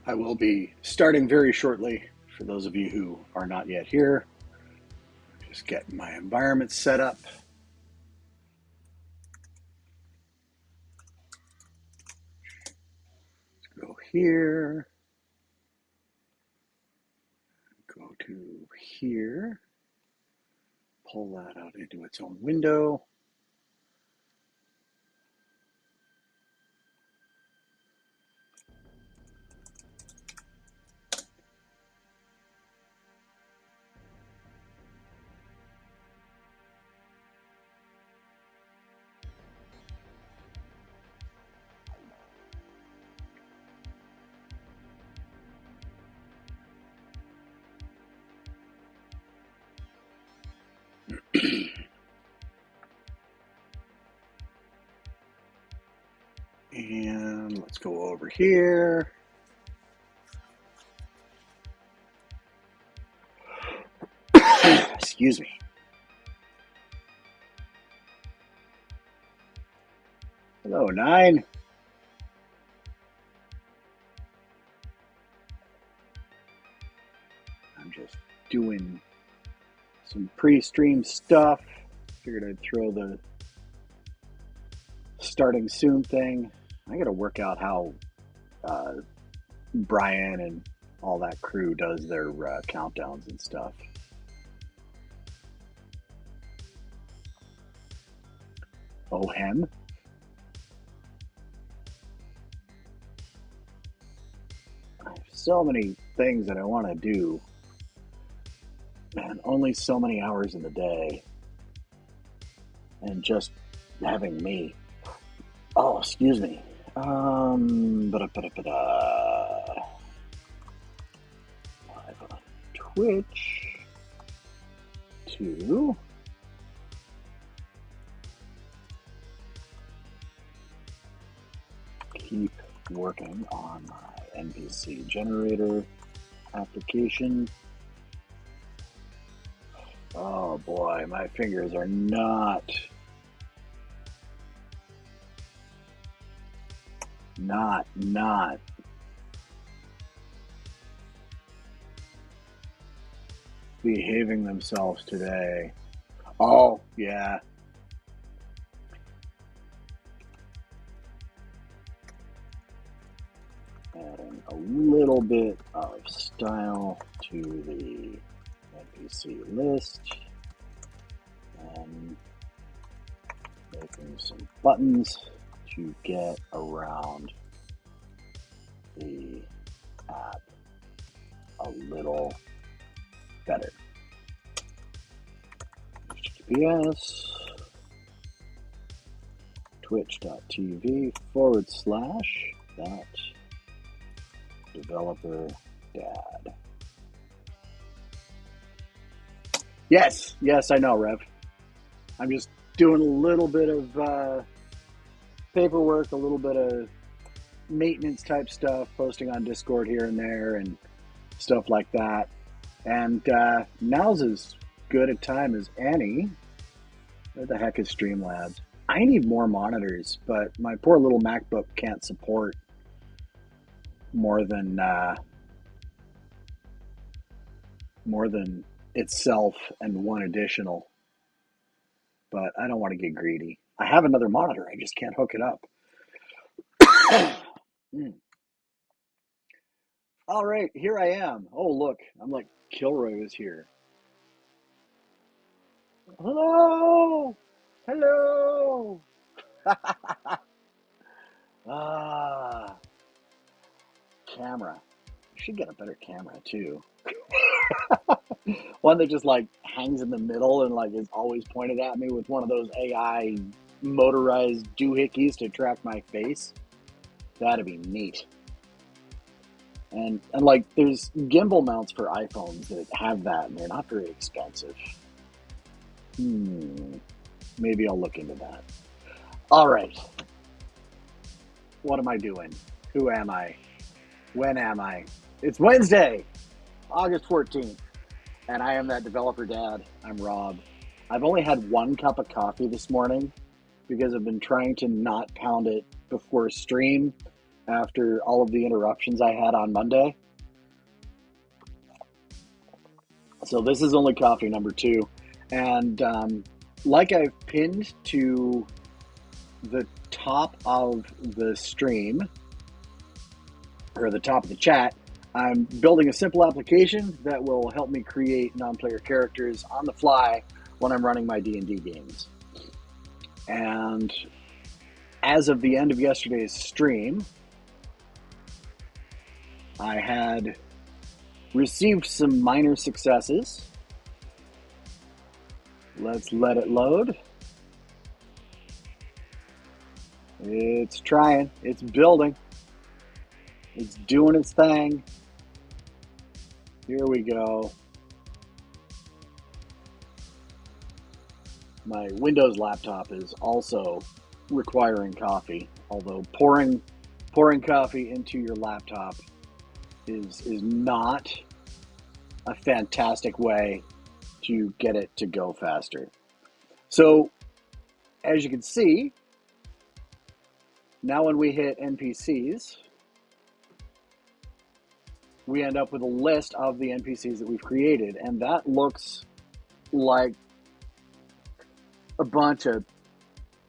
I will be starting very shortly. For those of you who are not yet here, just getting my environment set up. Let's go here. Go to here. Pull that out into its own window. And let's go over here. Excuse me. Hello, 9. I'm just doing some pre-stream stuff. Figured I'd throw the starting soon thing. I got to work out how Brian and all that crew does their countdowns and stuff. Oh, him? I have so many things that I want to do, and only so many hours in the day, and just having me. Oh, excuse me. Live on Twitch. 2. Keep working on my NPC generator application. Oh boy, my fingers are not behaving themselves today. Oh, yeah. Adding a little bit of style to the NPC list and making some buttons to get around the app a little better. HTTPS twitch.tv/that developer dad. Yes, I know, Rev. I'm just doing a little bit of paperwork, a little bit of maintenance type stuff, posting on Discord here and there and stuff like that. And now's as good a time as any. Where the heck is Streamlabs? I need more monitors, but my poor little MacBook can't support more than itself and one additional. But I don't want to get greedy. I have another monitor, I just can't hook it up. All right, here I am. Oh, look, I'm like Kilroy was here. Hello! Hello! Ah, camera. I should get a better camera too. One that just like hangs in the middle and like is always pointed at me with one of those AI motorized doohickeys to track my face. That'd be neat. And like there's gimbal mounts for iPhones that have that and they're not very expensive. Maybe I'll look into that. All right. What am I doing? Who am I? When am I? It's Wednesday, August 14th, and I am that developer dad. I'm Rob. I've only had 1 cup of coffee this morning because I've been trying to not pound it before stream after all of the interruptions I had on Monday. So this is only coffee number 2. And like I've pinned to the top of the stream, or the top of the chat, I'm building a simple application that will help me create non-player characters on the fly when I'm running my D&D games. And as of the end of yesterday's stream, I had received some minor successes. Let's let it load. It's trying. It's building. It's doing its thing. Here we go. My Windows laptop is also requiring coffee, although pouring coffee into your laptop is not a fantastic way to get it to go faster. So, as you can see, now when we hit NPCs, we end up with a list of the NPCs that we've created, and that looks like a bunch of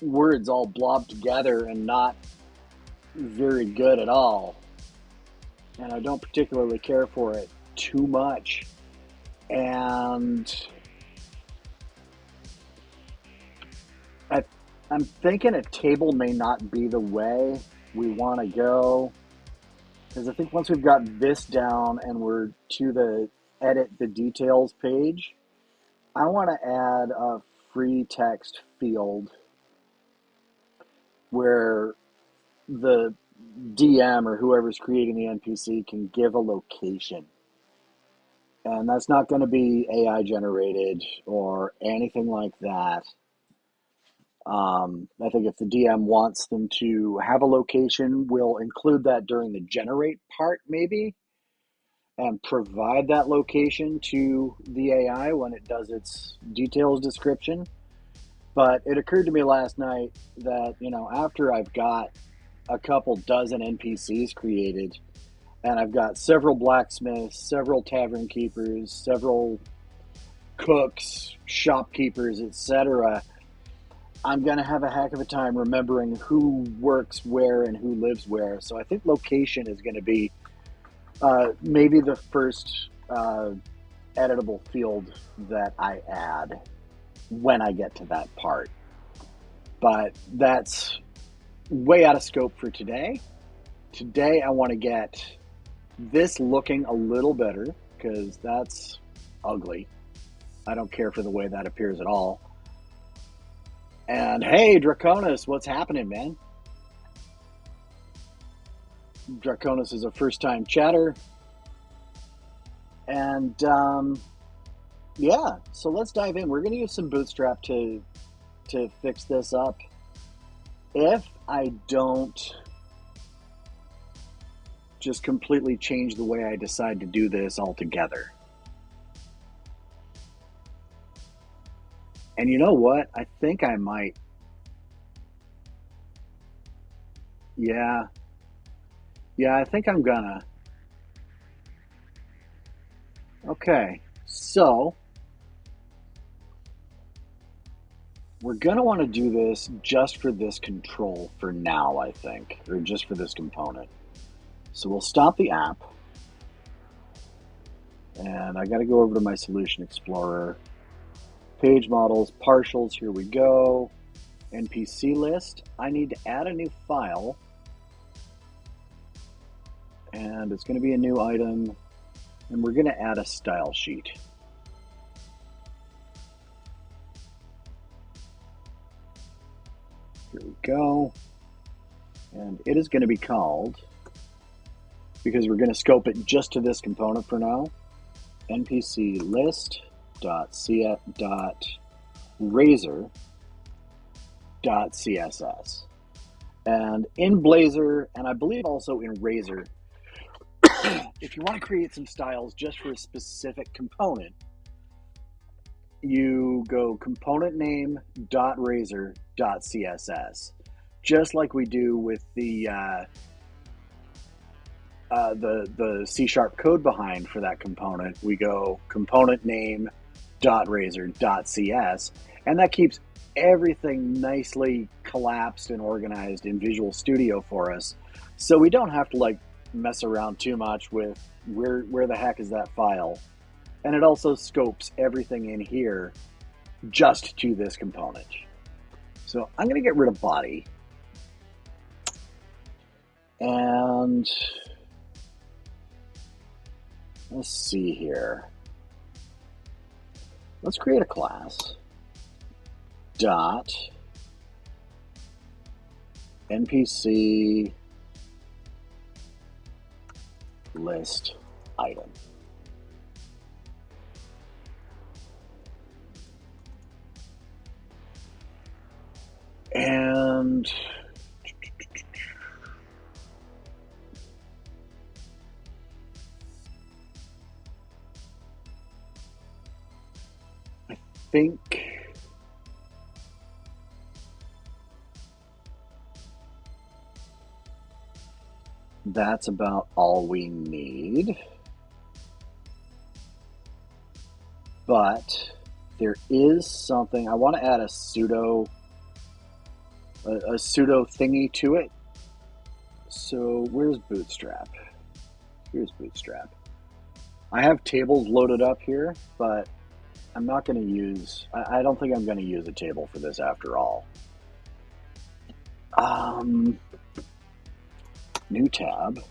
words all blobbed together and not very good at all. And I don't particularly care for it too much. And I'm thinking a table may not be the way we want to go, because I think once we've got this down and we're to the edit the details page, I want to add a free text field where the DM or whoever's creating the NPC can give a location. And that's not going to be AI generated or anything like that. I think if the DM wants them to have a location, we'll include that during the generate part maybe, and provide that location to the AI when it does its details description. But it occurred to me last night that, after I've got a couple dozen NPCs created, and I've got several blacksmiths, several tavern keepers, several cooks, shopkeepers, etc., I'm going to have a heck of a time remembering who works where and who lives where. So I think location is going to be maybe the first editable field that I add when I get to that part. But that's way out of scope for today. Today I want to get this looking a little better, because that's ugly. I don't care for the way that appears at all. And hey, Draconis, what's happening, man? Draconis is a first-time chatter. And yeah, so let's dive in. We're going to use some Bootstrap to fix this up. If I don't just completely change the way I decide to do this altogether. And you know what? I think I might. Yeah, I think I'm gonna. Okay, so we're gonna want to do this just for this control for now, I think, or just for this component. So we'll stop the app, and I got to go over to my Solution Explorer. Page models, partials, here we go. NPC list. I need to add a new file, and it's going to be a new item, and we're going to add a style sheet. Here we go. And it is going to be called, because we're going to scope it just to this component for now, npc list.razor.css. And in Blazor, and I believe also in Razor, if you want to create some styles just for a specific component, you go component name .razor.css, just like we do with the the C# code behind for that component, we go component name dot razor dot cs, and that keeps everything nicely collapsed and organized in Visual Studio for us, so we don't have to like mess around too much with where the heck is that file. And it also scopes everything in here just to this component. So I'm going to get rid of body, and let's see here. Let's create a class dot NPC list item. And I think that's about all we need. But there is something, I want to add a pseudo thingy to it. So where's Bootstrap? Here's Bootstrap. I have tables loaded up here, but I'm not going to use, I don't think I'm going to use a table for this after all. New tab,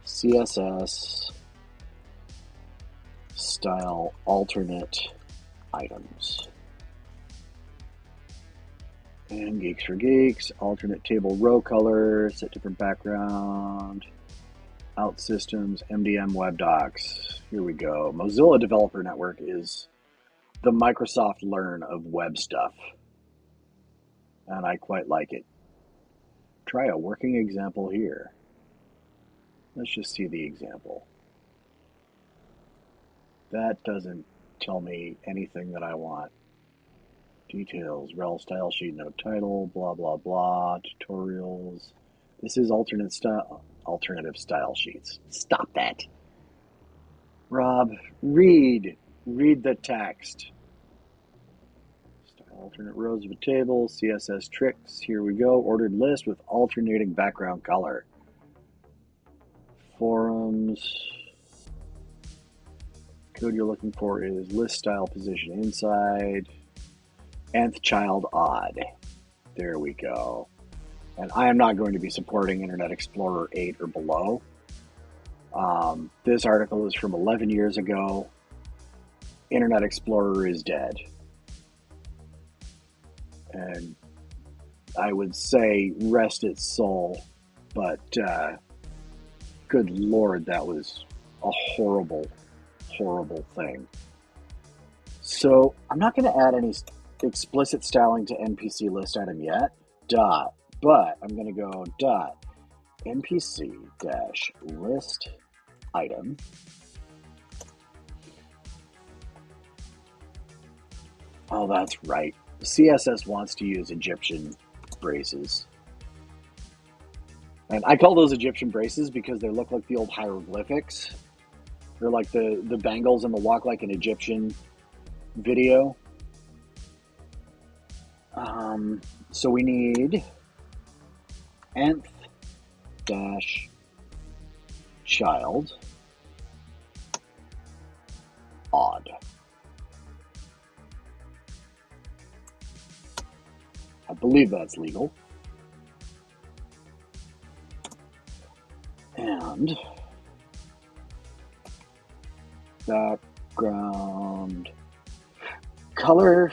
CSS, style alternate items. And Geeks for Geeks, alternate table row color, set different background, out systems, MDM web docs. Here we go. Mozilla Developer Network is the Microsoft Learn of web stuff, and I quite like it. Try a working example here. Let's just see the example. That doesn't tell me anything that I want. Details, rel style sheet, no title, blah, blah, blah, tutorials. This is alternative style sheets. Stop that. Rob, read the text. Style alternate rows of a table, CSS tricks. Here we go. Ordered list with alternating background color. Forums. Code you're looking for is list style position inside. Nth child odd. There we go. And I am not going to be supporting Internet Explorer 8 or below. This article is from 11 years ago. Internet Explorer is dead. And I would say rest its soul, but good Lord, that was a horrible, horrible thing. So I'm not going to add any explicit styling to NPC list item yet, but I'm going to go NPC dash list item. Oh, that's right. CSS wants to use Egyptian braces. And I call those Egyptian braces because they look like the old hieroglyphics. They're like the bangles in the Walk Like an Egyptian video. So we need nth dash child odd. I believe that's legal. And background color.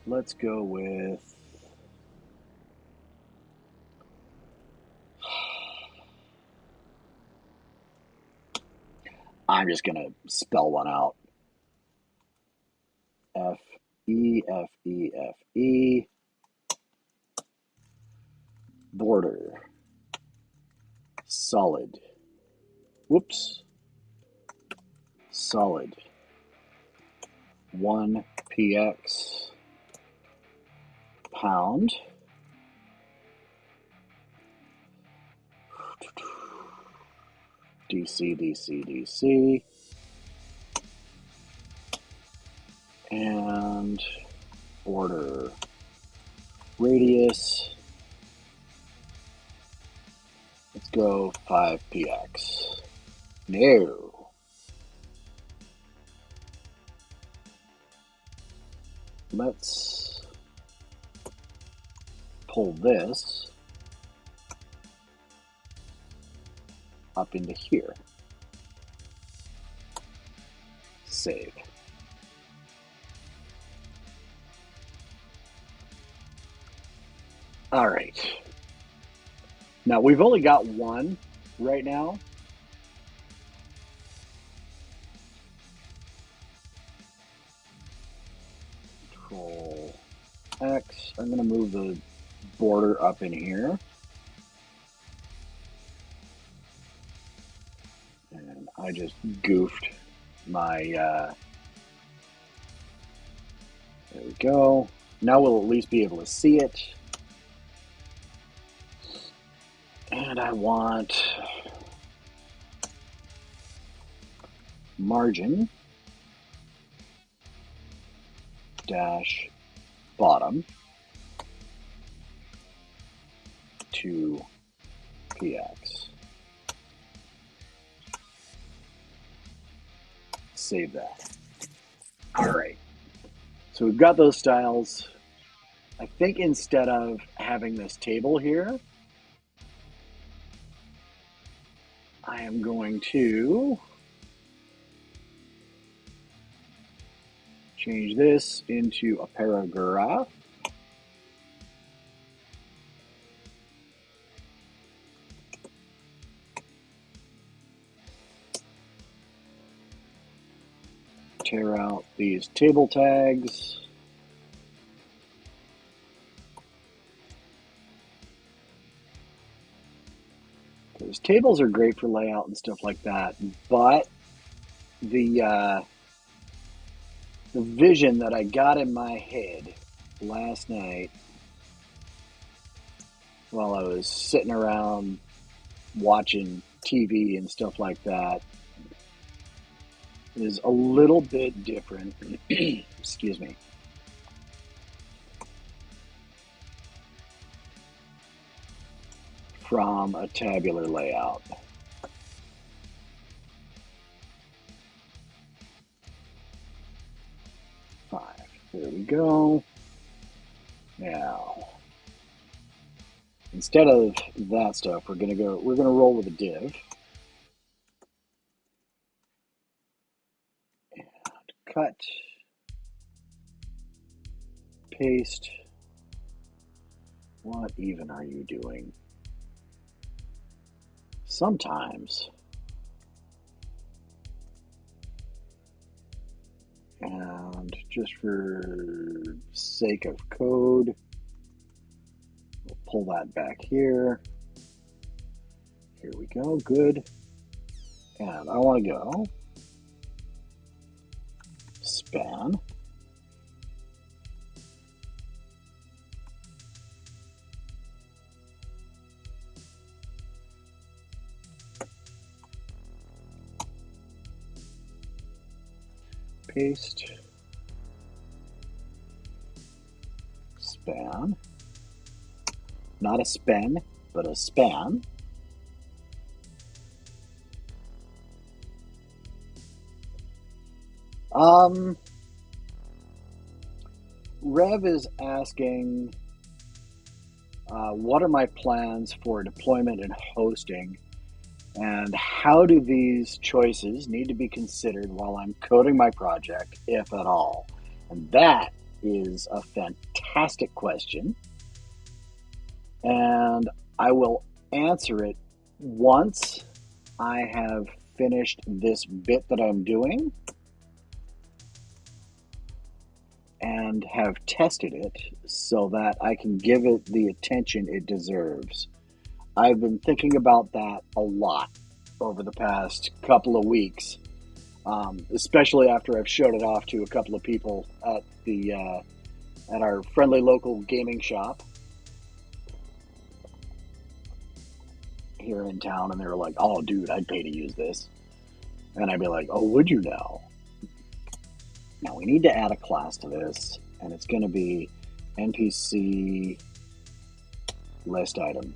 Let's go with I'm just going to spell one out. F-E-F-E-F-E border solid. Whoops. Solid 1px pound DC, DC, DC. And border radius. Let's go 5px. No. Let's pull this up into here. Save. All right. Now we've only got one right now. Control X. I'm going to move the border up in here. And I just goofed my, there we go. Now we'll at least be able to see it. And I want margin dash bottom to px. Save that. All right. So we've got those styles. I think instead of having this table here, I am going to change this into a paragraph. Tear out these table tags. Because tables are great for layout and stuff like that, but the vision that I got in my head last night while I was sitting around watching TV and stuff like that is a little bit different. Excuse me. From a tabular layout. There we go. Now, instead of that stuff, we're gonna roll with a div. And cut, paste. What even are you doing? Sometimes. And just for sake of code, we'll pull that back here. Here we go, good. And I want to go span. Paste, span, not a span, but a span. Rev is asking, what are my plans for deployment and hosting? And how do these choices need to be considered while I'm coding my project, if at all? And that is a fantastic question. And I will answer it once I have finished this bit that I'm doing and have tested it so that I can give it the attention it deserves. I've been thinking about that a lot over the past couple of weeks, especially after I've showed it off to a couple of people at the at our friendly local gaming shop. here in town and they were like, oh, dude, I'd pay to use this. And I'd be like, oh, would you now? Now we need to add a class to this, and it's going to be NPC list item.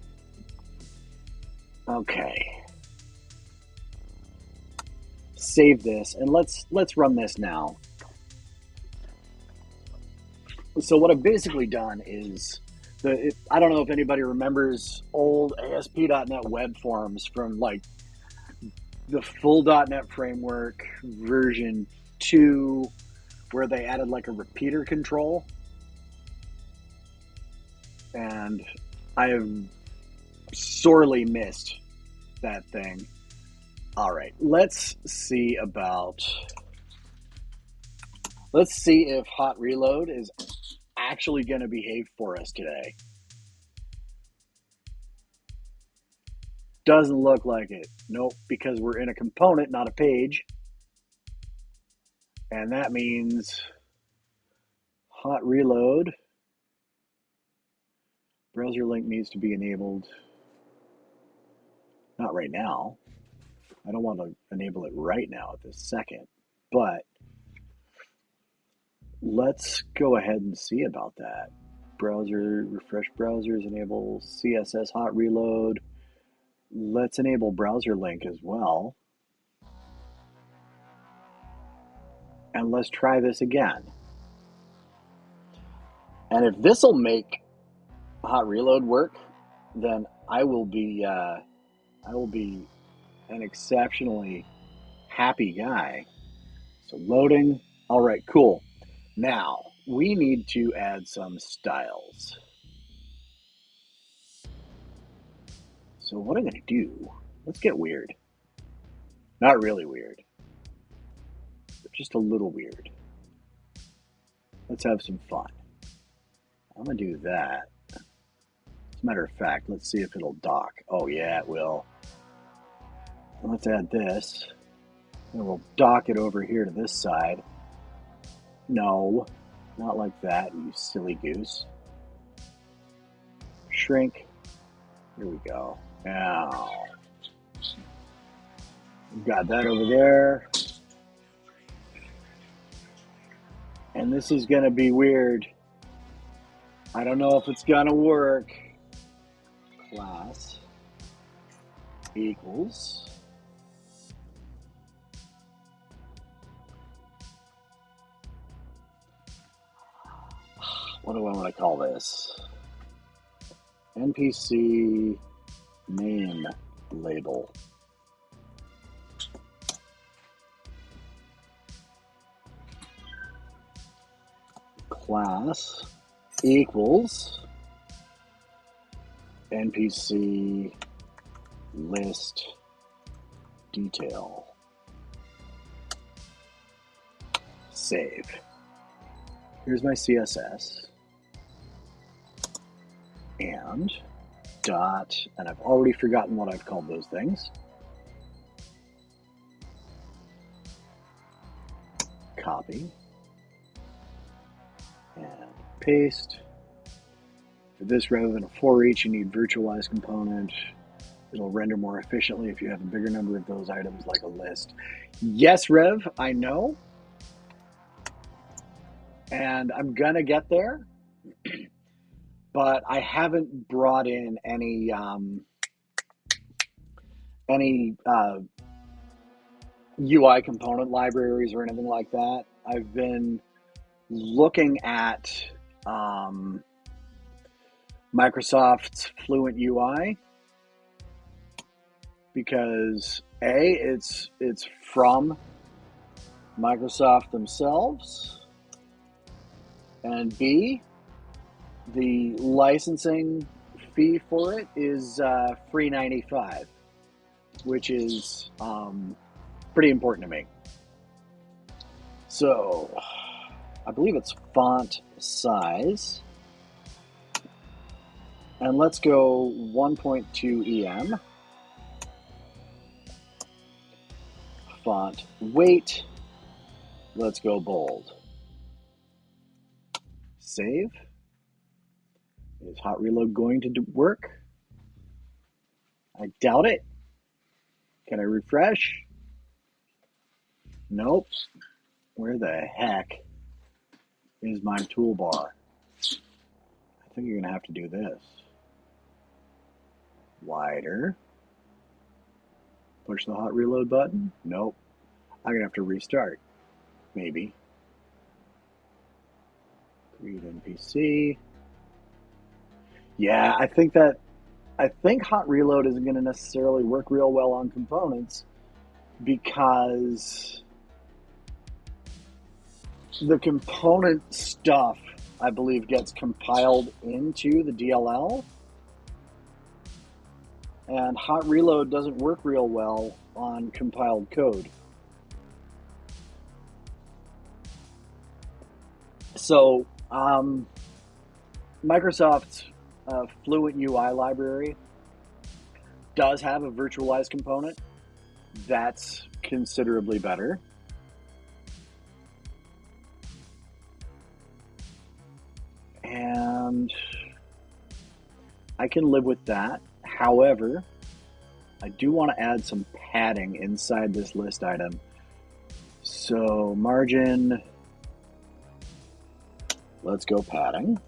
Okay. Save this, and let's run this now. So what I've basically done is, I don't know if anybody remembers old ASP.NET web forms from like the full .NET framework version 2, where they added like a repeater control. And I have sorely missed that thing. All right, let's see if hot reload is actually going to behave for us today. Doesn't look like it. Nope, because we're in a component, not a page. And that means hot reload. Browser link needs to be enabled. Not right now. I don't want to enable it right now at this second, but let's go ahead and see about that. Browser, refresh browsers, enable CSS hot reload. Let's enable browser link as well. And let's try this again. And if this will make hot reload work, then I will be an exceptionally happy guy. So loading. All right, cool. Now we need to add some styles. So what I'm going to do, let's get weird. Not really weird, but just a little weird. Let's have some fun. I'm going to do that. As a matter of fact, let's see if it'll dock. Oh yeah, it will. And let's add this. And we'll dock it over here to this side. No, not like that, you silly goose. Shrink. Here we go. Now, we've got that over there. And this is going to be weird. I don't know if it's going to work. Class equals. What do I want to call this? NPC name label. Class equals NPC list detail. Save. Here's my CSS. And dot, and I've already forgotten what I've called those things. Copy. And paste. For this, rather than a for each, you need virtualized component. It'll render more efficiently if you have a bigger number of those items, like a list. Yes, Rev, I know. And I'm gonna get there. But I haven't brought in any UI component libraries or anything like that. I've been looking at Microsoft's Fluent UI because A, it's from Microsoft themselves, and B, the licensing fee for it is free 95, which is pretty important to me. So I believe it's font size. And let's go 1.2 EM. Font weight. Let's go bold. Save. Is hot reload going to work? I doubt it. Can I refresh? Nope. Where the heck is my toolbar? I think you're going to have to do this. Wider. Push the hot reload button? Nope. I'm going to have to restart. Maybe. Create NPC. Yeah, I think hot reload isn't going to necessarily work real well on components because the component stuff, I believe, gets compiled into the DLL, and hot reload doesn't work real well on compiled code. So Microsoft's Fluent UI library does have a virtualized component that's considerably better. And I can live with that. However, I do want to add some padding inside this list item. So margin, let's go padding.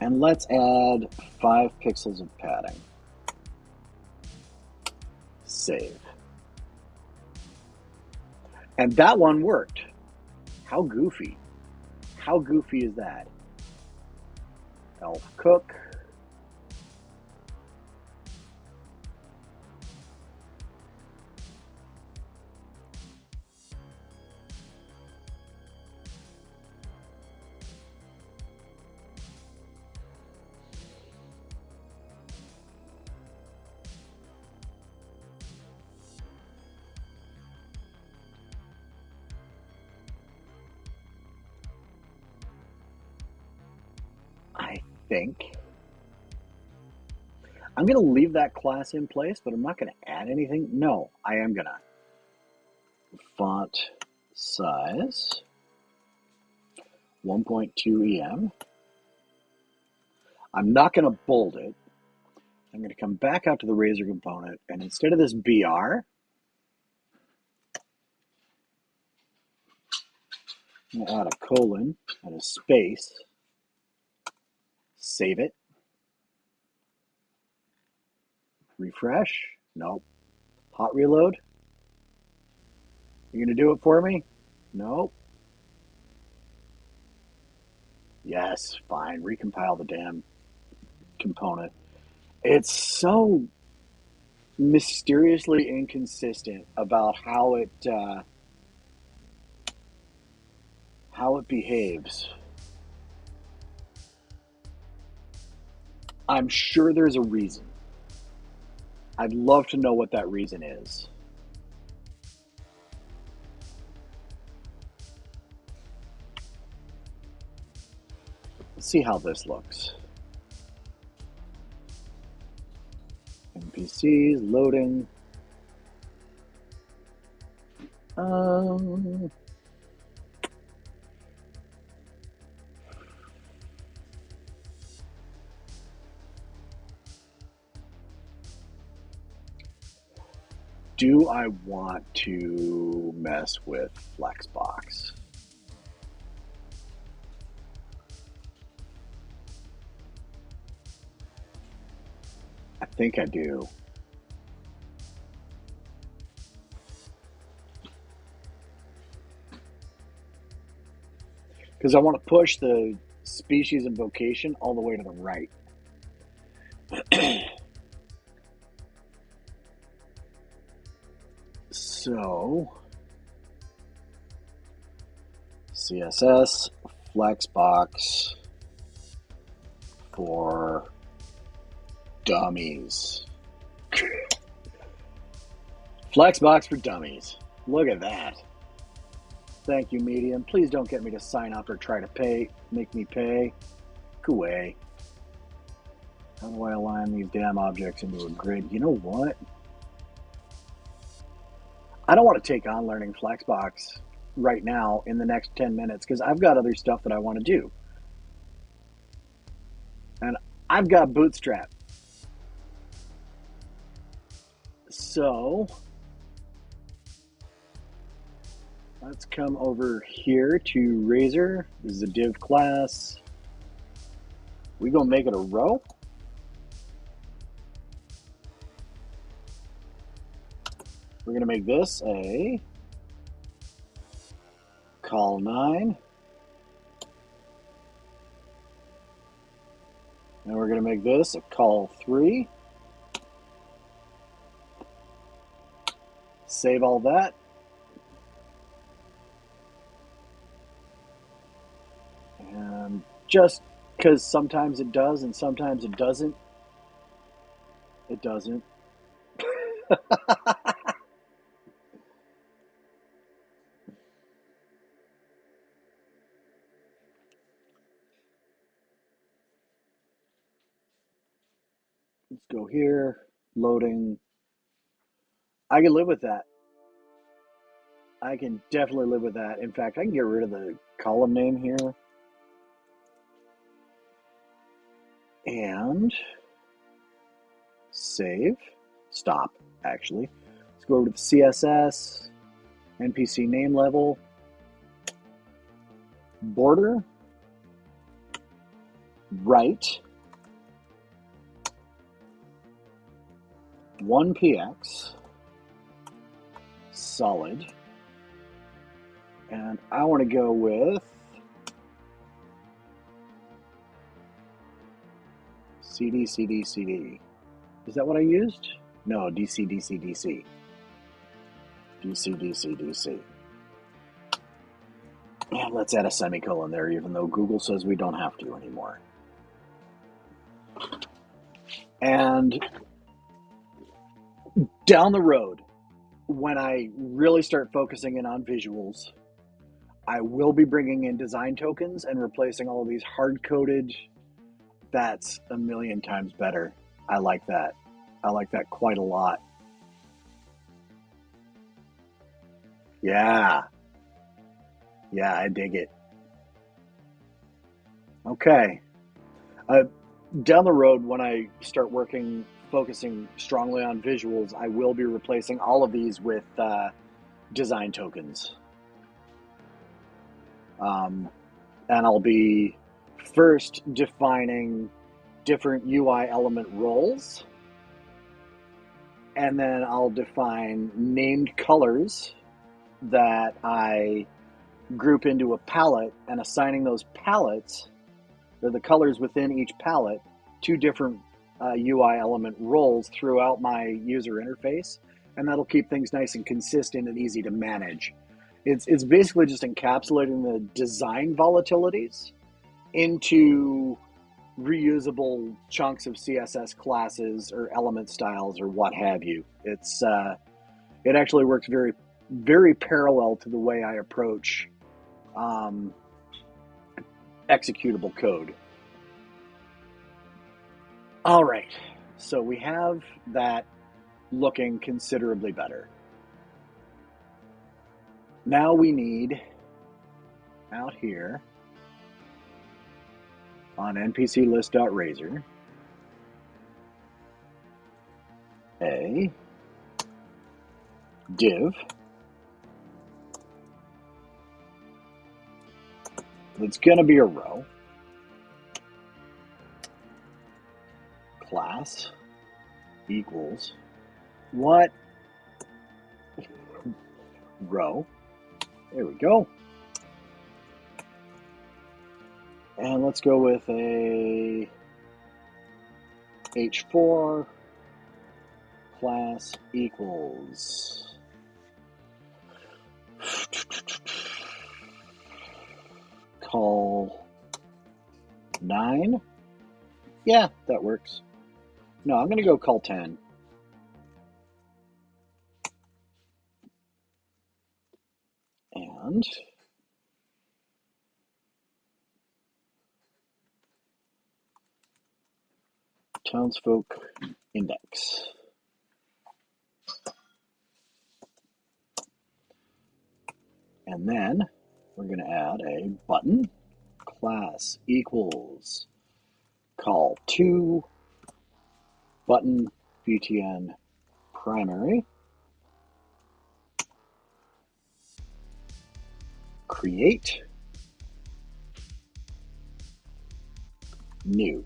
And let's add 5 pixels of padding. Save. And that one worked. How goofy. How goofy is that? Elf cook. I think I'm going to leave that class in place, but I'm not going to add anything. No, I am going to. Font size 1.2 EM. I'm not going to bold it. I'm going to come back out to the razor component, and instead of this BR, I'm going to add a colon and a space. Save it. Refresh. Nope. Hot reload. You going to do it for me? Nope. Yes, fine. Recompile the damn component. It's so mysteriously inconsistent about how it behaves. I'm sure there's a reason. I'd love to know what that reason is. Let's see how this looks. NPCs, loading. Do I want to mess with Flexbox? I think I do. Because I want to push the species and vocation all the way to the right. So, CSS, Flexbox for dummies. Flexbox for dummies. Look at that. Thank you, Medium. Please don't get me to sign up or try to make me pay. Go away. How do I align these damn objects into a grid? You know what? I don't want to take on learning Flexbox right now in the next 10 minutes because I've got other stuff that I want to do. And I've got Bootstrap. So let's come over here to Razor. This is a div class. We gonna make it a row. We're gonna make this a call 9. And we're gonna make this a call 3. Save all that. And just because sometimes it does and sometimes it doesn't, it doesn't. Let's go here, loading. I can live with that. I can definitely live with that. In fact, I can get rid of the column name here. And save. Stop, actually. Let's go over to the CSS, NPC name level, border, right, 1px, solid, and I want to go with CD, CD, CD. Is that what I used? No, DC, DC, DC. DC, DC, DC. And let's add a semicolon there, even though Google says we don't have to anymore. And down the road, when I really start focusing in on visuals, I will be bringing in design tokens and replacing all of these hard-coded. That's a million times better. I like that. I like that quite a lot. Yeah. Yeah, I dig it. Okay. Down the road, when I start focusing strongly on visuals, I will be replacing all of these with design tokens. And I'll be first defining different UI element roles. And then I'll define named colors that I group into a palette, and assigning those palettes, or the colors within each palette, to different UI element roles throughout my user interface. And that'll keep things nice and consistent and easy to manage. It's basically just encapsulating the design volatilities into reusable chunks of CSS classes or element styles or what have you. It actually works very, very parallel to the way I approach executable code. All right, so we have that looking considerably better. Now we need, out here on NPC list.razor, a div that's going to be a row, class equals what? Row. There we go. And let's go with a h4 class equals call 9. Yeah, that works. No, I'm going to go call 10. And townsfolk index. And then we're going to add a button class equals call to button btn primary, create new,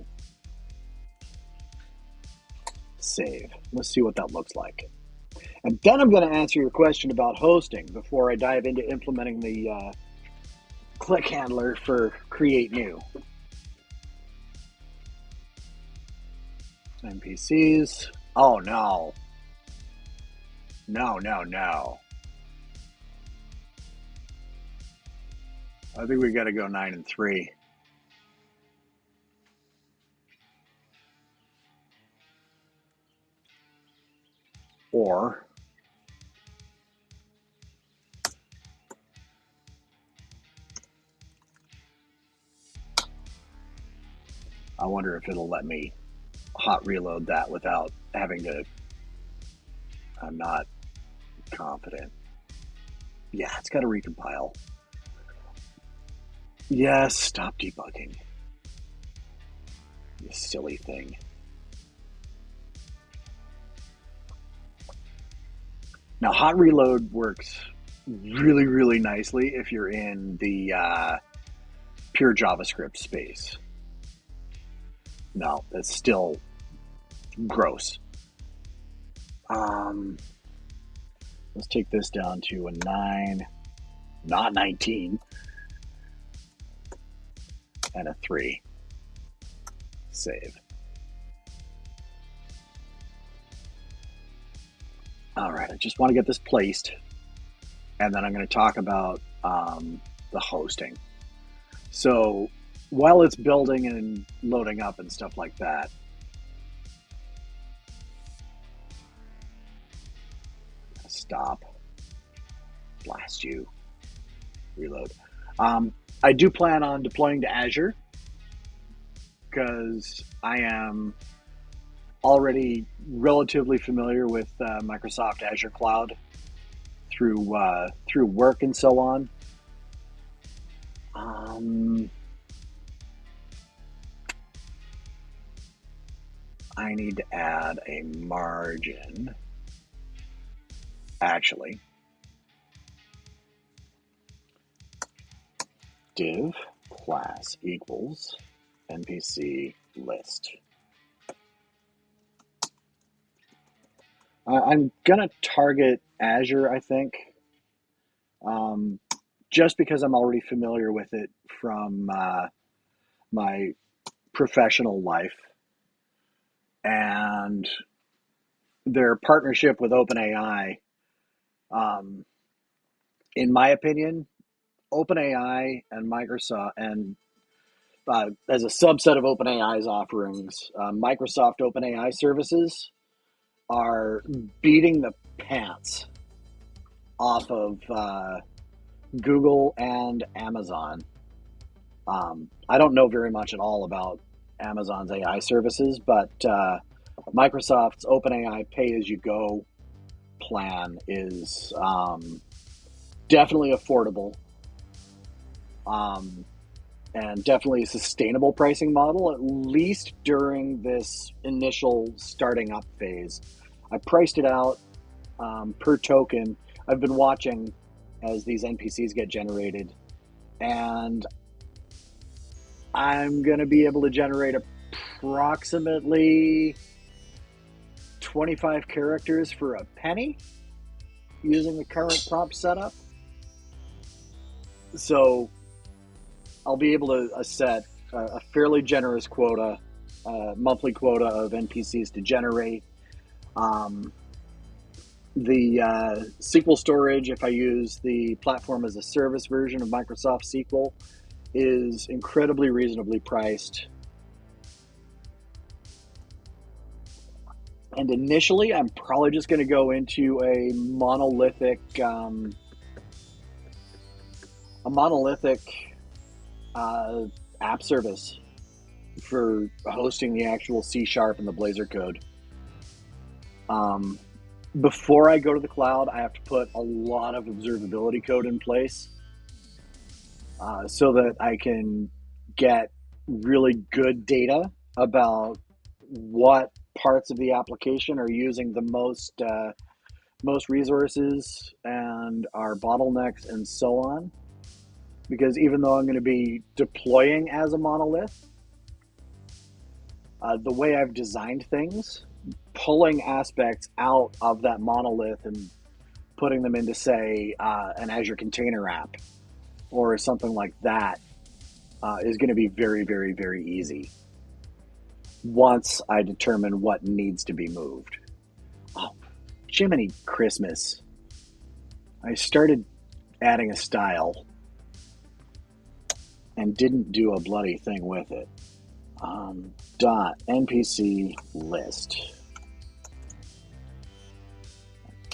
save. Let's see what that looks like. And then I'm going to answer your question about hosting before I dive into implementing the click handler for create new. NPCs. Oh no. No. I think we got to go 9 and 3. Or I wonder if it'll let me hot reload that without having to. I'm not confident. Yeah, it's got to recompile. Yes, stop debugging. You silly thing. Now, hot reload works really, really nicely if you're in the pure JavaScript space. No, that's still gross. Let's take this down to a 9, not 19, and a 3. Save. All right, I just want to get this placed, and then I'm going to talk about the hosting. So while it's building and loading up and stuff like that, stop, blast you, reload. I do plan on deploying to Azure because I am already relatively familiar with Microsoft Azure Cloud through work and so on. I need to add a margin. Actually, div class equals NPC list. I'm gonna target Azure, I think, just because I'm already familiar with it from my professional life, and their partnership with OpenAI. In my opinion, OpenAI and Microsoft, and as a subset of OpenAI's offerings, Microsoft OpenAI services are beating the pants off of Google and Amazon. I don't know very much at all about Amazon's AI services, but Microsoft's OpenAI pay-as-you-go plan is definitely affordable and definitely a sustainable pricing model, at least during this initial starting up phase. I priced it out per token. I've been watching as these NPCs get generated, and I'm going to be able to generate approximately 25 characters for a penny using the current prompt setup. So I'll be able to set a fairly generous quota, monthly quota of NPCs to generate. The SQL storage, if I use the platform as a service version of Microsoft SQL, is incredibly reasonably priced. And initially, I'm probably just going to go into a monolithic app service for hosting the actual C# and the Blazor code. Before I go to the cloud, I have to put a lot of observability code in place so that I can get really good data about what parts of the application are using the most resources and are bottlenecks and so on. Because even though I'm going to be deploying as a monolith, the way I've designed things, pulling aspects out of that monolith and putting them into, say, an Azure Container app or something like that is going to be very, very, very easy once I determine what needs to be moved. Oh, Jiminy Christmas. I started adding a style and didn't do a bloody thing with it. Dot NPC list.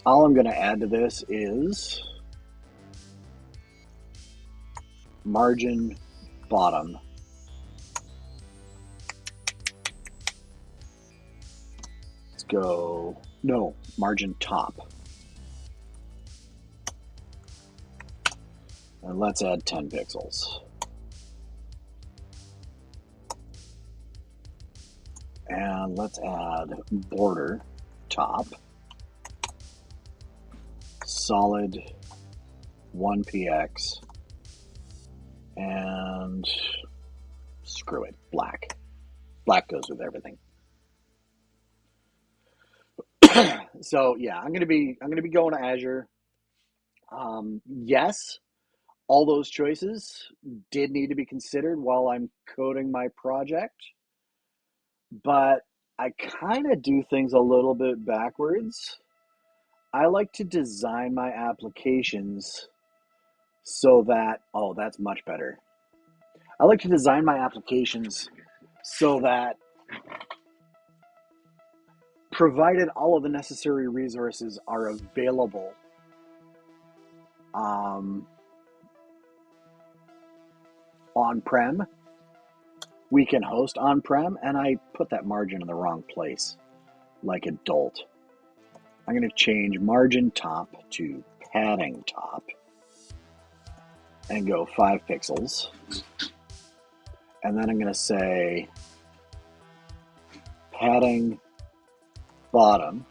All I'm going to add to this is margin bottom. Let's go, no, margin top. And let's add 10 pixels. And let's add border top, solid 1px, and screw it, black. Black goes with everything. So yeah, I'm gonna be going to Azure. Yes, all those choices did need to be considered while I'm coding my project, but I kind of do things a little bit backwards. I like to design my applications so that, oh, that's much better. I like to design my applications so that, provided all of the necessary resources are available, on-prem, we can host on-prem, and I put that margin in the wrong place, like a dolt. I'm going to change margin top to padding top and go 5 pixels. And then I'm going to say padding bottom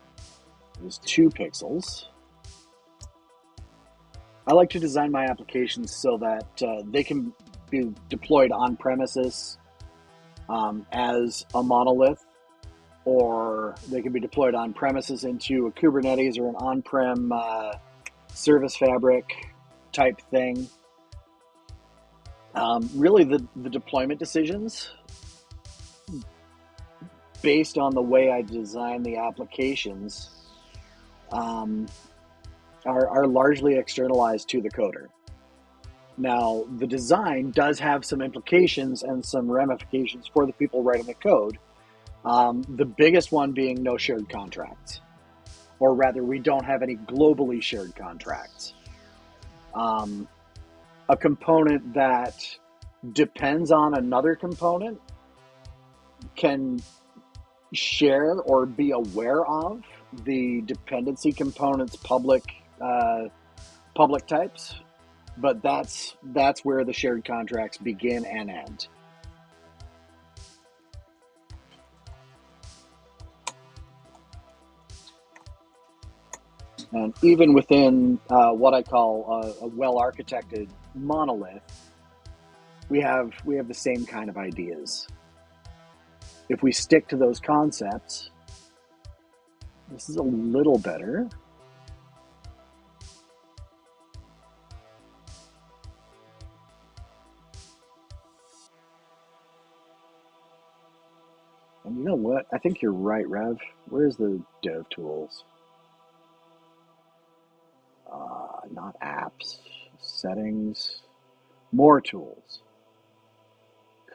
is 2 pixels. I like to design my applications so that they can be deployed on premises as a monolith, or they can be deployed on premises into a Kubernetes or an on-prem service fabric type thing. Really, the deployment decisions based on the way I design the applications are largely externalized to the coder. Now, the design does have some implications and some ramifications for the people writing the code. The biggest one being no shared contracts, or rather, we don't have any globally shared contracts. A component that depends on another component can share or be aware of the dependency component's public types, but that's where the shared contracts begin and end. And even within what I call a well-architected monolith, we have the same kind of ideas. If we stick to those concepts, this is a little better. And you know what? I think you're right, Rev. Where's the dev tools? Not apps, settings, more tools.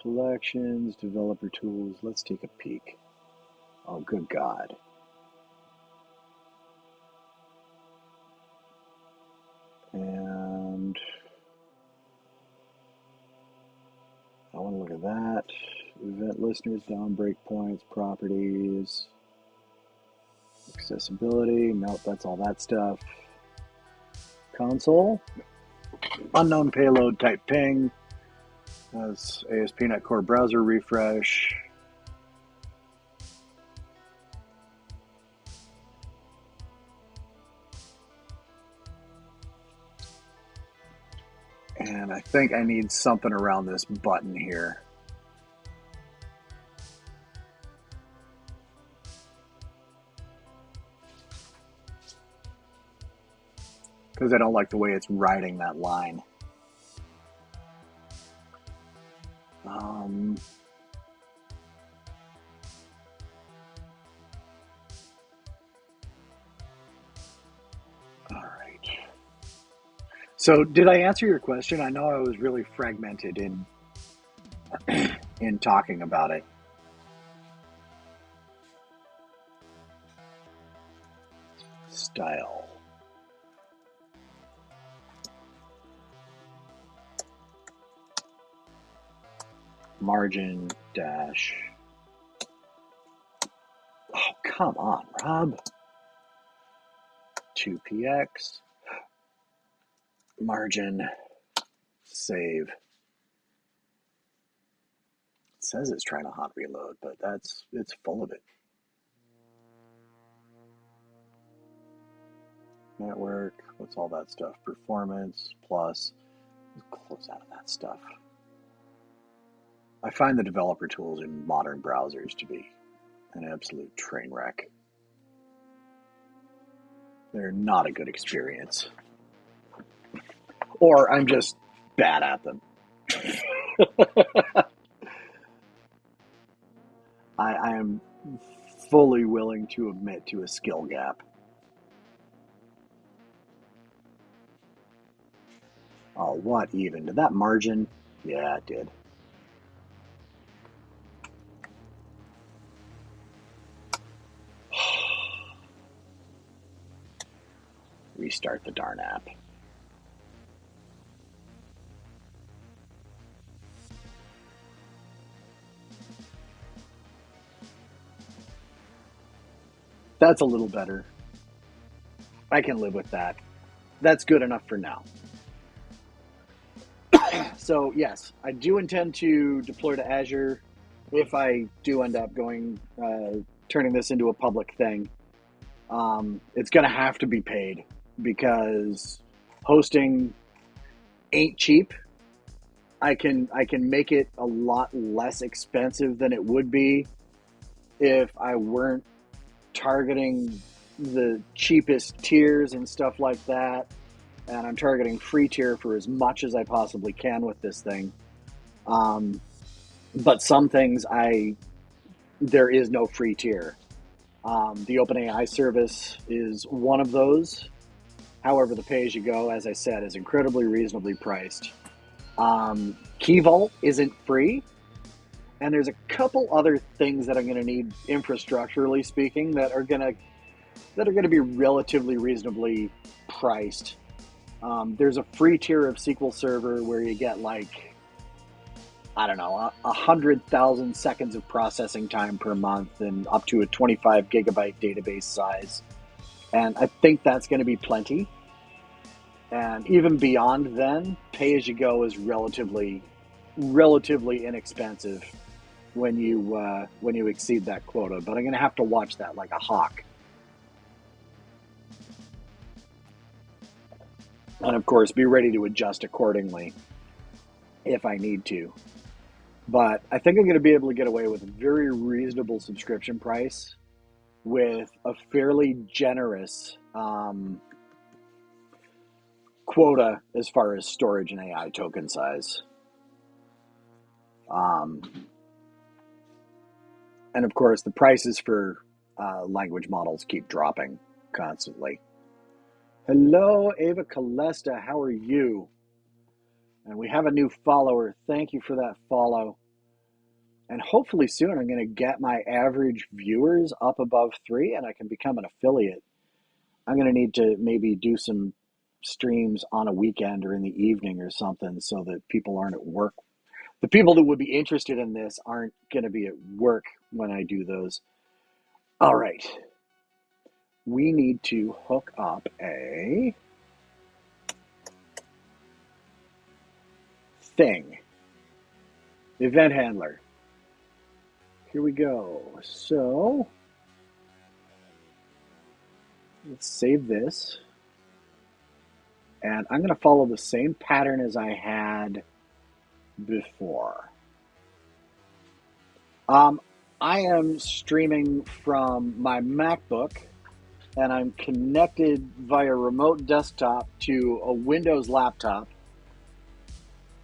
Collections, developer tools. Let's take a peek. Oh, good God. And I want to look at that. Event listeners, down breakpoints, properties, accessibility. Nope, that's all that stuff. Console. Unknown payload type ping. That's ASP.NET Core browser refresh. And I think I need something around this button here. Because I don't like the way it's riding that line. All right. So did I answer your question? I know I was really fragmented in talking about it. Style. Margin dash. Oh, come on, Rob. 2px. Margin. Save. It says it's trying to hot reload, but it's full of it. Network, what's all that stuff? Performance, plus, close out of that stuff. I find the developer tools in modern browsers to be an absolute train wreck. They're not a good experience. Or I'm just bad at them. I am fully willing to admit to a skill gap. Oh, what even? Did that margin? Yeah, it did. Restart the darn app. That's a little better. I can live with that. That's good enough for now. So yes, I do intend to deploy to Azure if I do end up turning this into a public thing. It's going to have to be paid because hosting ain't cheap. I can make it a lot less expensive than it would be if I weren't targeting the cheapest tiers and stuff like that. And I'm targeting free tier for as much as I possibly can with this thing. But some things there is no free tier. The OpenAI service is one of those. However, the pay-as-you-go, as I said, is incredibly reasonably priced. Key Vault isn't free, and there's a couple other things that I'm going to need, infrastructurally speaking, that are going to be relatively reasonably priced. There's a free tier of SQL Server where you get 100,000 seconds of processing time per month and up to a 25 gigabyte database size. And I think that's going to be plenty. And even beyond then, pay-as-you-go is relatively inexpensive when you exceed that quota. But I'm going to have to watch that like a hawk. And of course, be ready to adjust accordingly if I need to. But I think I'm going to be able to get away with a very reasonable subscription price with a fairly generous quota as far as storage and AI token size. And of course, the prices for language models keep dropping constantly. Hello, Ava Calesta. How are you? And we have a new follower. Thank you for that follow. And hopefully soon I'm going to get my average viewers up above 3 and I can become an affiliate. I'm going to need to maybe do some streams on a weekend or in the evening or something so that people aren't at work. The people that would be interested in this aren't going to be at work when I do those. All right. We need to hook up a thing. Event handler. Here we go. So let's save this. And I'm going to follow the same pattern as I had before. I am streaming from my MacBook, and I'm connected via remote desktop to a Windows laptop.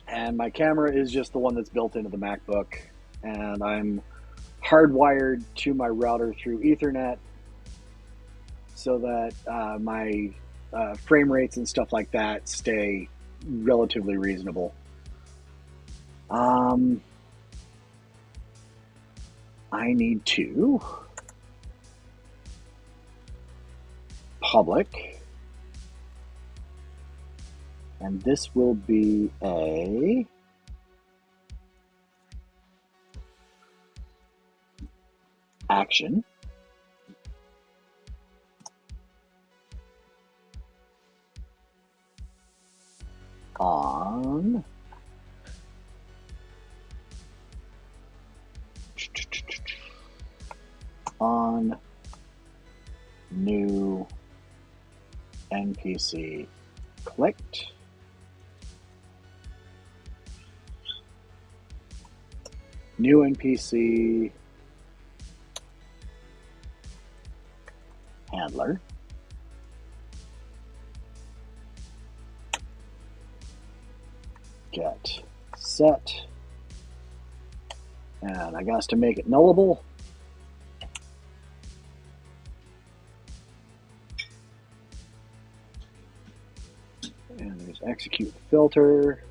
And my camera is just the one that's built into the MacBook. And I'm hardwired to my router through Ethernet so that my frame rates and stuff like that stay relatively reasonable. I need to public, and this will be a action on new NPC clicked. New NPC handler. Get set. And I got to make it nullable. And there's execute filter.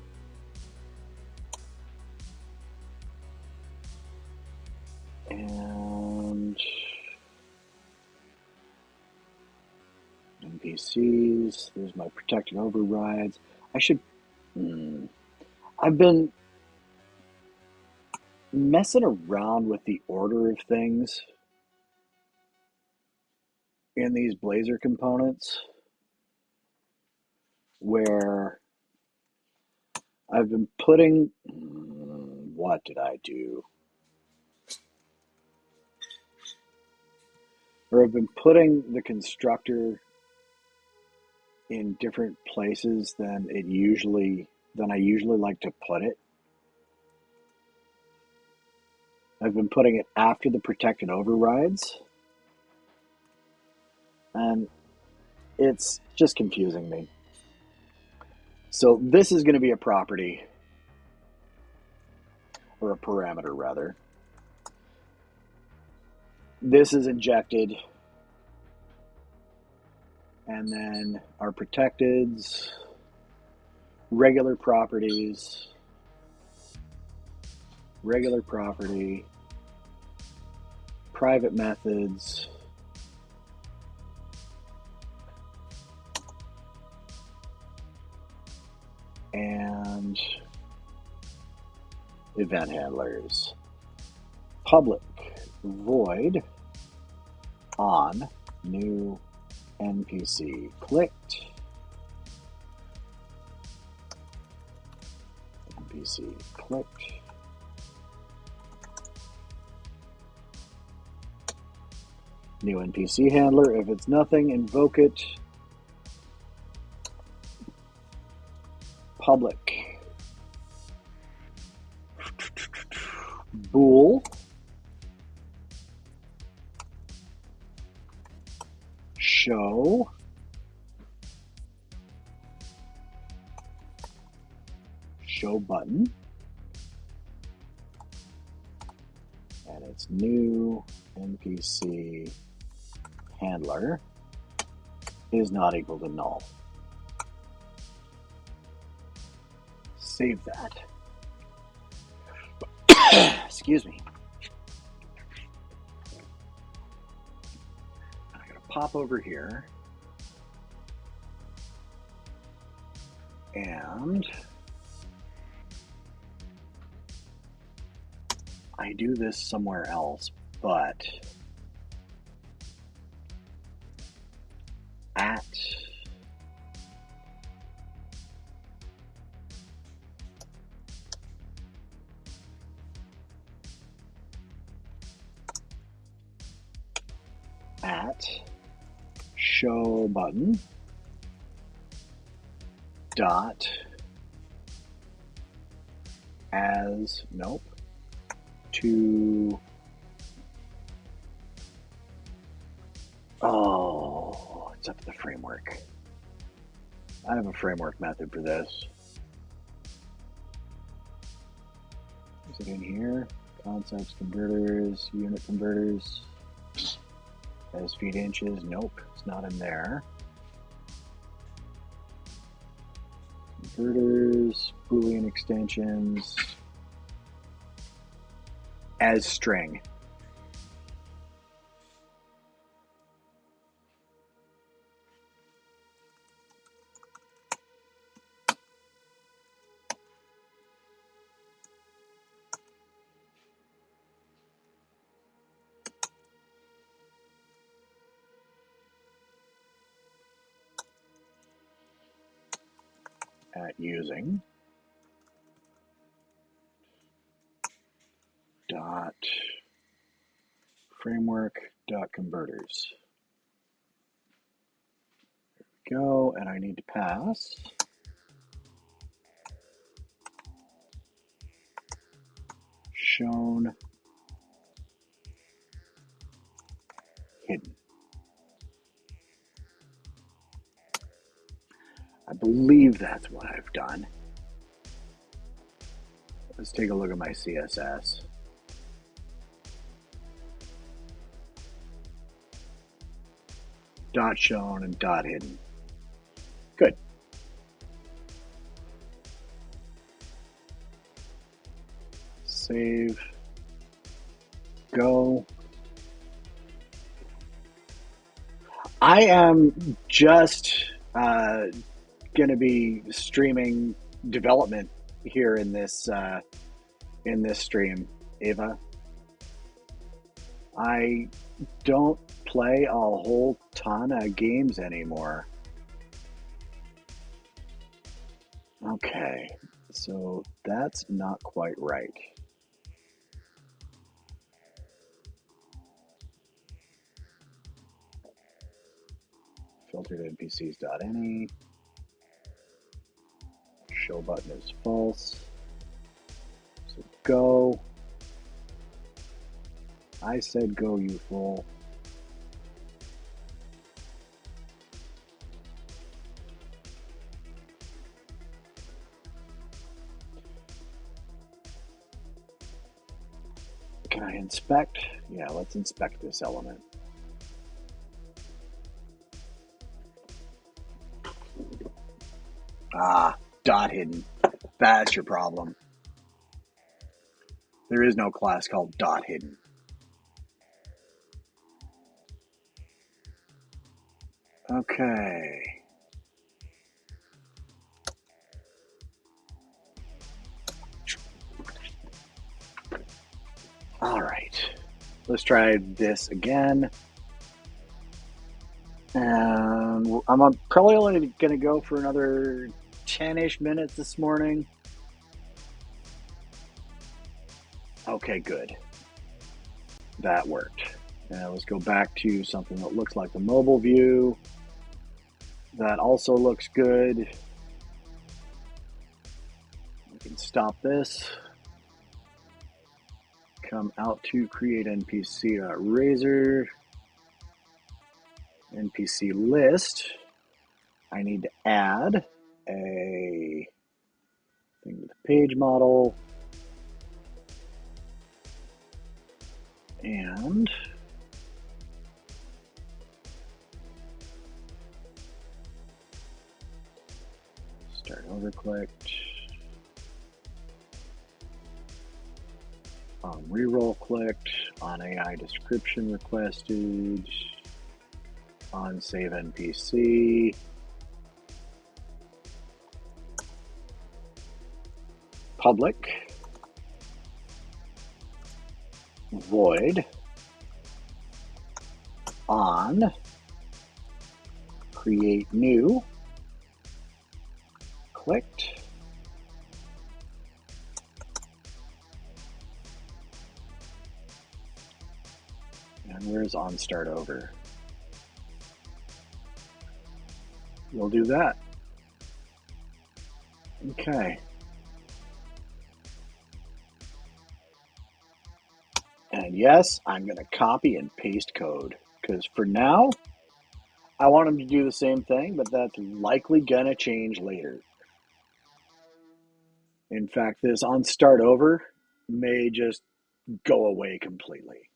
And NPCs. There's my protected overrides. I should. I've been messing around with the order of things in these Blazor components, where I've been putting. What did I do? Or I've been putting the constructor in different places than I usually like to put it. I've been putting it after the protected overrides, and it's just confusing me. So this is going to be a property, or a parameter rather. This is injected, and then our protecteds, regular properties, regular property, private methods, and event handlers. Public void on new NPC clicked. NPC clicked. New NPC handler. If it's nothing, invoke it. Public bool show button, and its new NPC handler is not equal to null. Save that. Excuse me. I'm going to pop over here and I do this somewhere else, but at show button dot as, nope, to, oh, it's up to the framework. I have a framework method for this. Is it in here? Concepts, converters, unit converters, as feet inches, nope, it's not in there. Converters, Boolean extensions, as string. At using dot framework dot converters. There we go, and I need to pass shown hidden. I believe that's what I've done. Let's take a look at my CSS. Dot shown and dot hidden. Good. Save. Go. I am just going to be streaming development here in this stream, Ava. I don't play a whole ton of games anymore. Okay, so that's not quite right. Filtered NPCs.any. Show button is false. So go. I said go, you fool. Can I inspect? Yeah, let's inspect this element. Ah, dot hidden. That's your problem. There is no class called dot hidden. Okay. All right. Let's try this again. And I'm probably only going to go for another 10-ish minutes this morning. Okay, good. That worked. Now let's go back to something that looks like the mobile view. That also looks good. We can stop this. Come out to create NPC.razor. NPC list. I need to add a thing with the page model. And start over clicked. On reroll clicked. On AI description requested. On save NPC. Public. Void. On. Create new. Clicked. And where's on start over? We'll do that. Okay. And yes, I'm going to copy and paste code because for now, I want them to do the same thing, but that's likely going to change later. In fact, this on start over may just go away completely.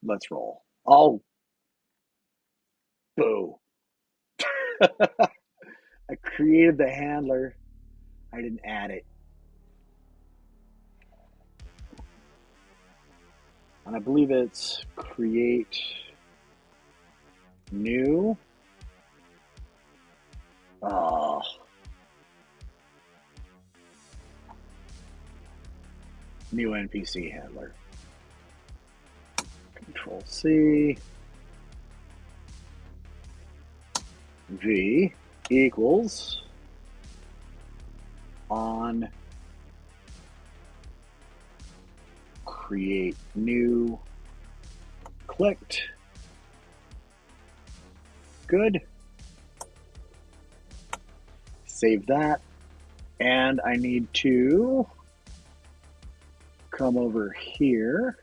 Let's roll. Oh, boo. I created the handler. I didn't add it. And I believe it's create new. Oh. New NPC handler. Control C. V equals on create new clicked. Good. Save that. And I need to come over here.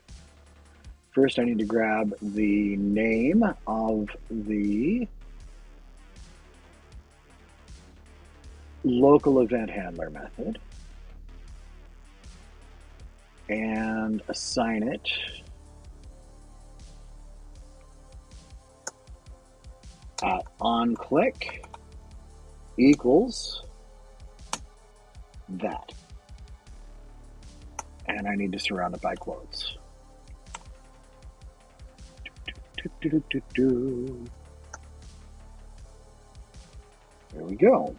First, I need to grab the name of the local event handler method and assign it onClick equals that. And I need to surround it by quotes. There we go.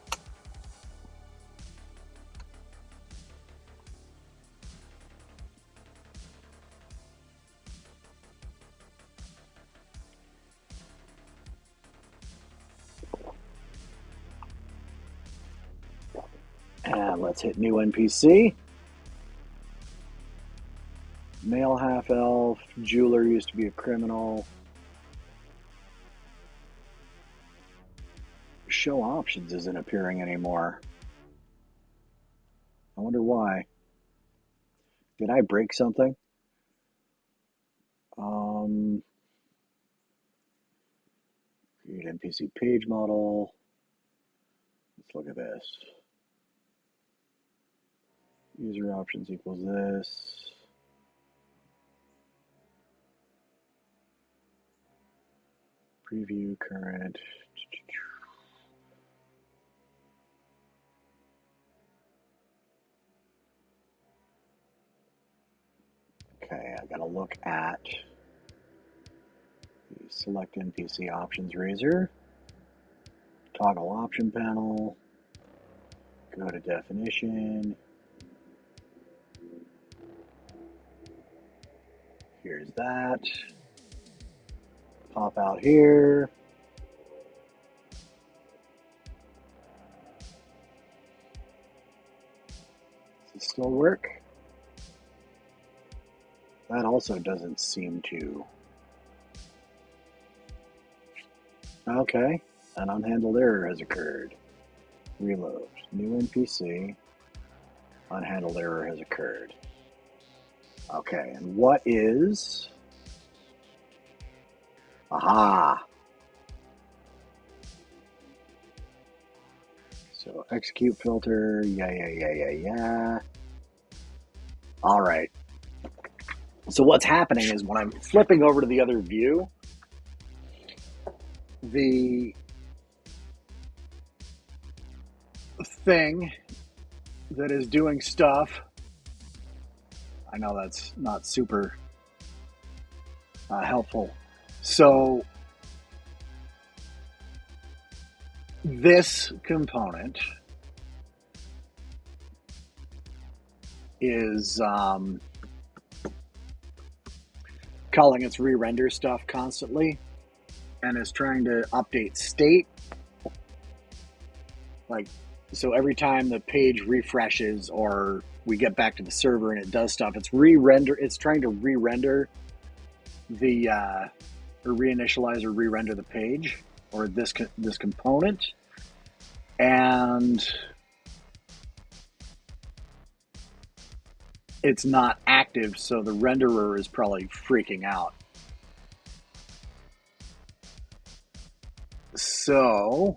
And let's hit new NPC. Male half-elf, jeweler used to be a criminal. Show options isn't appearing anymore. I wonder why. Did I break something? Create NPC page model. Let's look at this. User options equals this. Preview current. Okay, I gotta look at the select NPC options razor. Toggle option panel. Go to definition. Here's that. Pop out here. Does it still work? That also doesn't seem to. Okay, an unhandled error has occurred. Reload. New NPC. Unhandled error has occurred. Okay, and what is... Aha! So execute filter, yeah. All right. So what's happening is when I'm flipping over to the other view, the thing that is doing stuff, I know that's not super helpful. So this component is calling its re-render stuff constantly and is trying to update state. Like, so every time the page refreshes or we get back to the server and it does stuff, it's trying to re-render the or reinitialize or re-render the page or this component. and it's not active, so the renderer is probably freaking out. So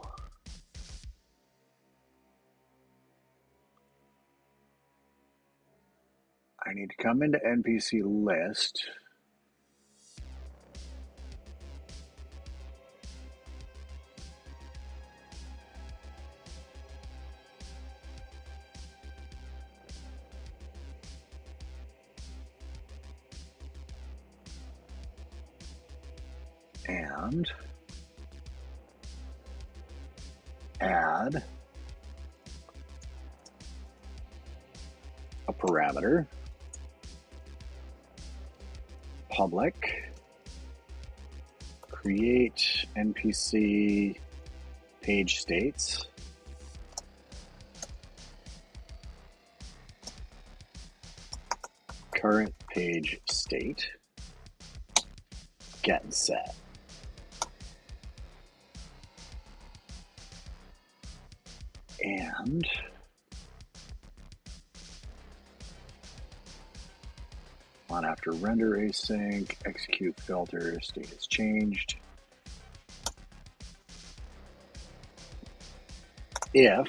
I need to come into NPC list. And add a parameter, public, create NPC page states, current page state, get and set. And on after render async, execute filter, state is changed. If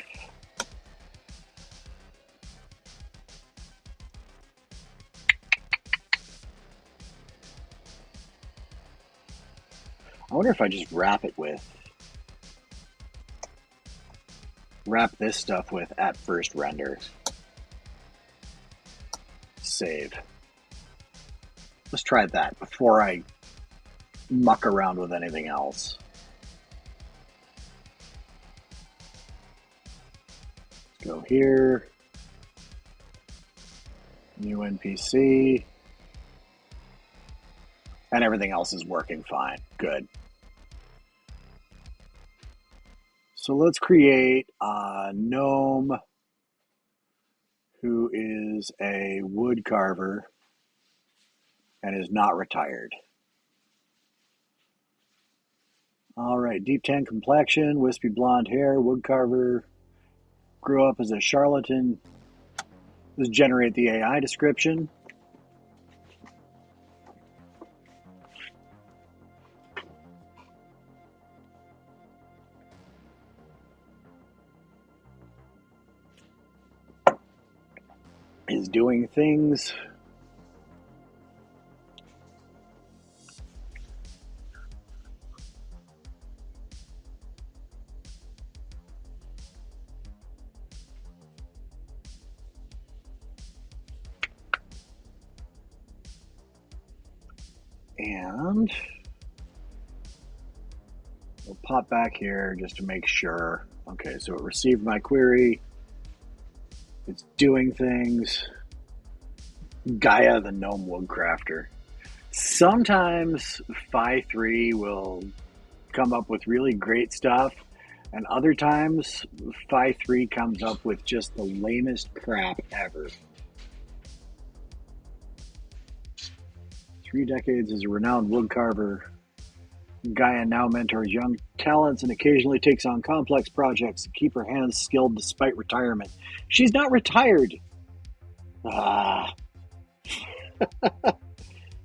I wonder if I just wrap this stuff with at first render. Save. Let's try that before I muck around with anything else. Let's go here. New NPC. And everything else is working fine. Good. So let's create a gnome who is a wood carver and is not retired. All right, deep tan complexion, wispy blonde hair, wood carver, grew up as a charlatan. Let's generate the AI description. Is doing things. And we'll pop back here just to make sure. Okay, so it received my query. It's doing things. Gaia the Gnome Woodcrafter. Sometimes Phi3 will come up with really great stuff, and other times Phi3 comes up with just the lamest crap ever. 3 decades as a renowned woodcarver, Gaia now mentors young talents and occasionally takes on complex projects to keep her hands skilled despite retirement. She's not retired. Ah.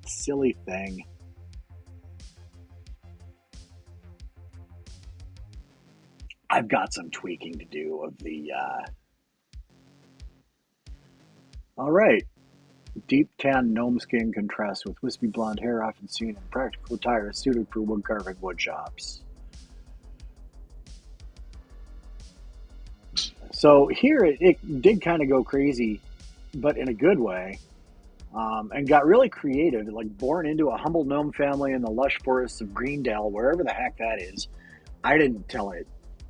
Silly thing. I've got some tweaking to do of the... All right. Deep tan gnome skin contrasts with wispy blonde hair often seen in practical attire suited for wood carving wood shops. So here it did kind of go crazy, but in a good way, and got really creative. Like born into a humble gnome family in the lush forests of Greendale, wherever the heck that is. I didn't tell it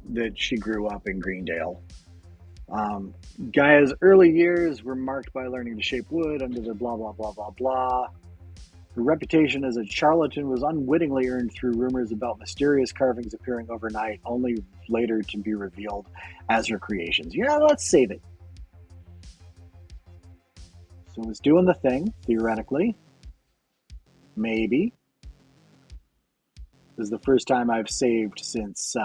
that she grew up in Greendale. Gaia's early years were marked by learning to shape wood under the blah, blah, blah, blah, blah. Her reputation as a charlatan was unwittingly earned through rumors about mysterious carvings appearing overnight, only later to be revealed as her creations. Yeah, let's save it. So it's doing the thing, theoretically. Maybe. This is the first time I've saved since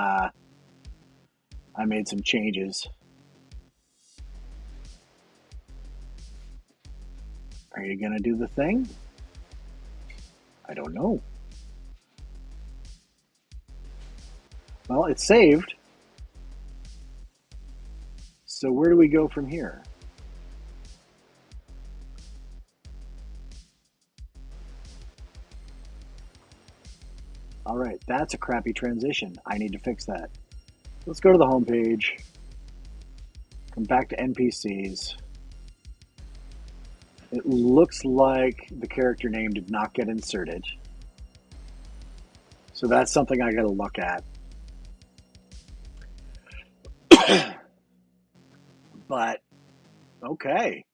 I made some changes. Are you going to do the thing? I don't know. Well, it's saved. So where do we go from here? All right, that's a crappy transition. I need to fix that. Let's go to the home page. Come back to NPCs. It looks like the character name did not get inserted. So that's something I got to look at. But, okay.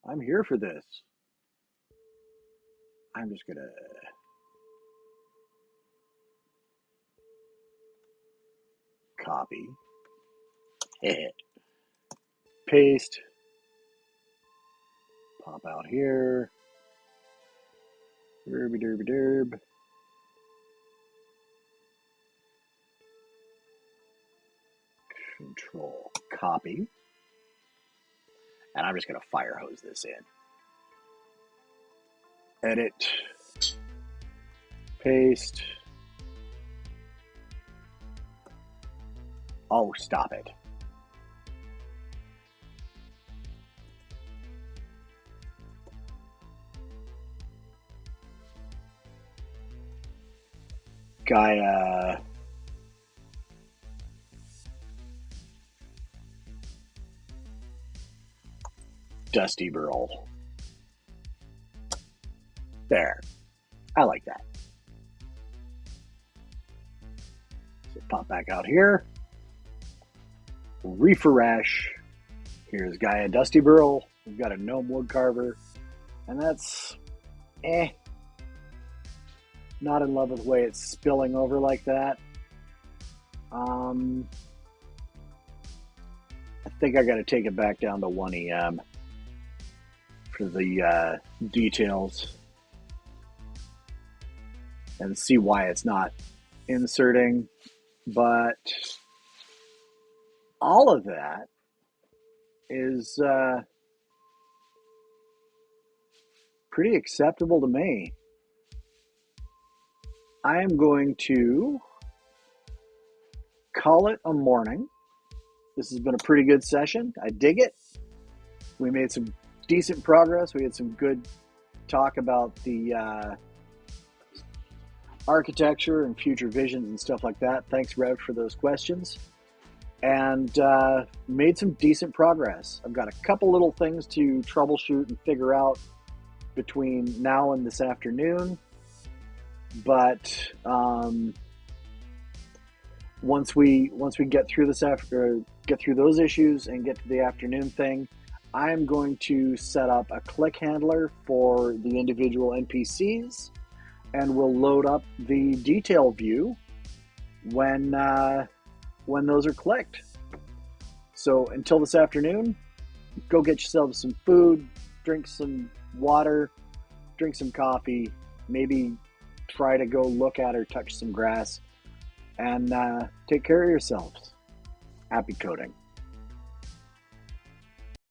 I'm here for this. I'm just going to copy, paste, pop out here, derby derby derb, control copy, and I'm just going to fire hose this in. Edit, paste. Oh, stop it. Gaia Dusty Burl. There. I like that. So pop back out here. Refresh. Here's Gaia Dusty Burl. We've got a gnome wood carver. And that's not in love with the way it's spilling over like that. I think I got to take it back down to 1 EM for the details and see why it's not inserting. But all of that is pretty acceptable to me. I am going to call it a morning. This has been a pretty good session. I dig it. We made some decent progress. We had some good talk about the architecture and future visions and stuff like that. Thanks, Rev, for those questions. And made some decent progress. I've got a couple little things to troubleshoot and figure out between now and this afternoon. But once we get through get through those issues and get to the afternoon thing, I'm going to set up a click handler for the individual NPCs, and we'll load up the detail view when those are clicked. So until this afternoon, go get yourself some food, drink some water, drink some coffee, maybe try to go look at or touch some grass, and take care of yourselves. Happy coding.